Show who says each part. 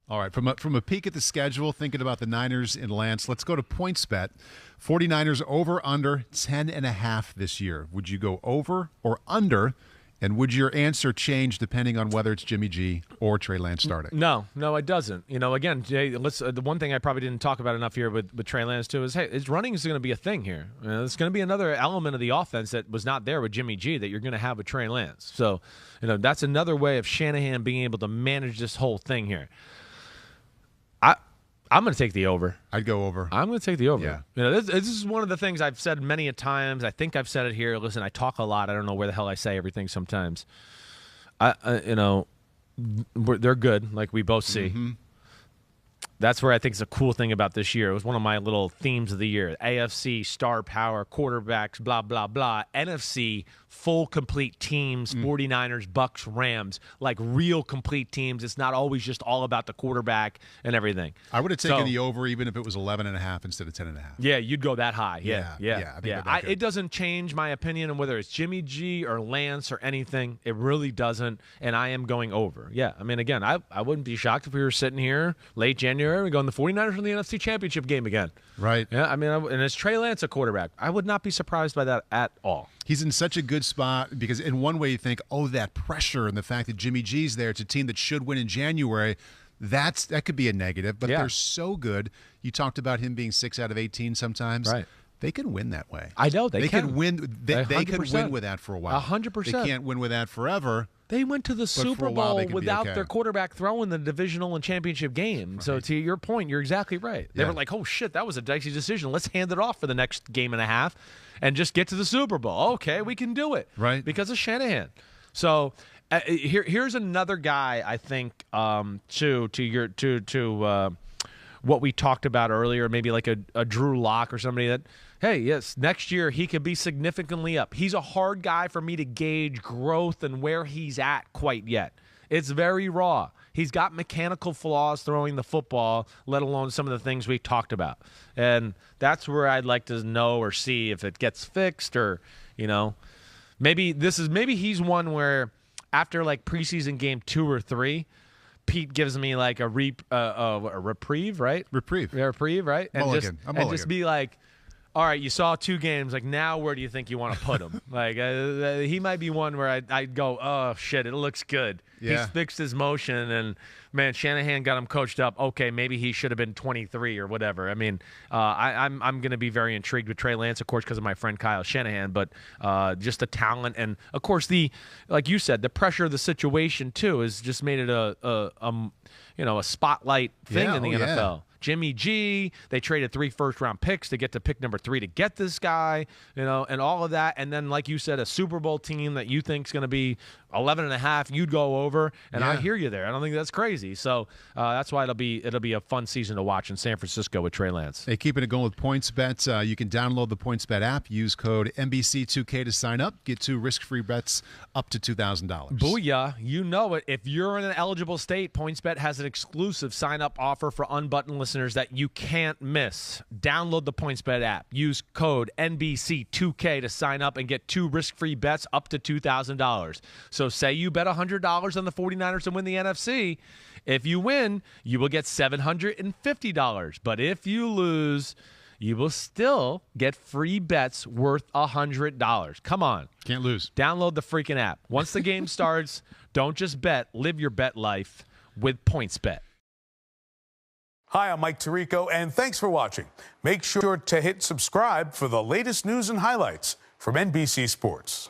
Speaker 1: All right, from a peek at the schedule, thinking about the Niners and Lance, let's go to PointsBet. 49ers over under 10.5 this year. Would you go over or under? And would your answer change depending on whether it's Jimmy G or Trey Lance starting?
Speaker 2: No, it doesn't. Again, Jay, the one thing I probably didn't talk about enough here with Trey Lance too is, hey, his running is going to be a thing here. It's going to be another element of the offense that was not there with Jimmy G that you're going to have with Trey Lance. So, that's another way of Shanahan being able to manage this whole thing here. I'm going to take the over.
Speaker 1: I'd go over.
Speaker 2: I'm going to take the over.
Speaker 1: Yeah.
Speaker 2: This is one of the things I've said many a times. I think I've said it here. Listen, I talk a lot. I don't know where the hell I say everything sometimes. They're good, like we both see.
Speaker 1: Mm-hmm.
Speaker 2: That's where I think is a cool thing about this year. It was one of my little themes of the year. AFC, star power, quarterbacks, blah, blah, blah. NFC, full, complete teams, 49ers, Bucks, Rams, like real complete teams. It's not always just all about the quarterback and everything.
Speaker 1: I would have taken the over even if it was 11.5 instead of 10.5.
Speaker 2: Yeah, you'd go that high.
Speaker 1: Yeah.
Speaker 2: It doesn't change my opinion on whether it's Jimmy G or Lance or anything. It really doesn't, and I am going over. Yeah, I mean, again, I wouldn't be shocked if we were sitting here late January and going the 49ers in the NFC Championship game again.
Speaker 1: Right.
Speaker 2: Yeah, I mean, and it's Trey Lance a quarterback. I would not be surprised by that at all.
Speaker 1: He's in such a good spot because in one way you think, oh, that pressure and the fact that Jimmy G's there, it's a team that should win in January, that could be a negative, but they're so good. You talked about him being 6 out of 18 sometimes.
Speaker 2: Right.
Speaker 1: They can win that way.
Speaker 2: I know they can.
Speaker 1: Could win. They could win with that for a while.
Speaker 2: 100%.
Speaker 1: They can't win with that forever.
Speaker 2: They went to the Super Bowl without
Speaker 1: okay.
Speaker 2: their quarterback throwing the divisional and championship game. Right. So to your point, you're exactly right. They were like, oh, shit, that was a dicey decision. Let's hand it off for the next game and a half and just get to the Super Bowl. Okay, we can do it.
Speaker 1: Right.
Speaker 2: Because of Shanahan. So here's another guy, I think, to what we talked about earlier, maybe like a Drew Lock or somebody that, hey, yes, next year he could be significantly up. He's a hard guy for me to gauge growth and where he's at quite yet. It's very raw. He's got mechanical flaws throwing the football, let alone some of the things we talked about. And that's where I'd like to know or see if it gets fixed or, maybe he's one where after like preseason game 2 or 3, Pete gives me like a reprieve, right?
Speaker 1: Reprieve.
Speaker 2: Yeah, reprieve, right?
Speaker 1: Mulligan.
Speaker 2: And just be like, all right, you saw 2 games. Like, now where do you think you want to put him? Like, he might be one where I'd go, oh, shit, it looks good.
Speaker 1: Yeah.
Speaker 2: He's fixed his motion, and, man, Shanahan got him coached up. Okay, maybe he should have been 23 or whatever. I mean, I'm going to be very intrigued with Trey Lance, of course, because of my friend Kyle Shanahan, but just the talent and, of course, like you said, the pressure of the situation, too, has just made it a spotlight thing in the NFL. Yeah. Jimmy G, they traded 3 first-round picks to get to pick number 3 to get this guy, and all of that. And then, like you said, a Super Bowl team that you think is going to be 11.5, you'd go over, and I hear you there. I don't think that's crazy. So that's why it'll be a fun season to watch in San Francisco with Trey Lance.
Speaker 1: Hey, keeping it going with PointsBet, you can download the PointsBet app, use code NBC2K to sign up, get 2 risk-free bets up to $2,000.
Speaker 2: Booyah. You know it. If you're in an eligible state, PointsBet has an exclusive sign-up offer for Unbuttoned listeners that you can't miss. Download the PointsBet app. Use code NBC2K to sign up and get 2 risk-free bets up to $2,000. So say you bet $100 on the 49ers to win the NFC. If you win, you will get $750. But if you lose, you will still get free bets worth $100. Come on.
Speaker 1: Can't lose.
Speaker 2: Download the freaking app. Once the game starts, don't just bet. Live your bet life with PointsBet.
Speaker 3: Hi, I'm Mike Tirico, and thanks for watching. Make sure to hit subscribe for the latest news and highlights from NBC Sports.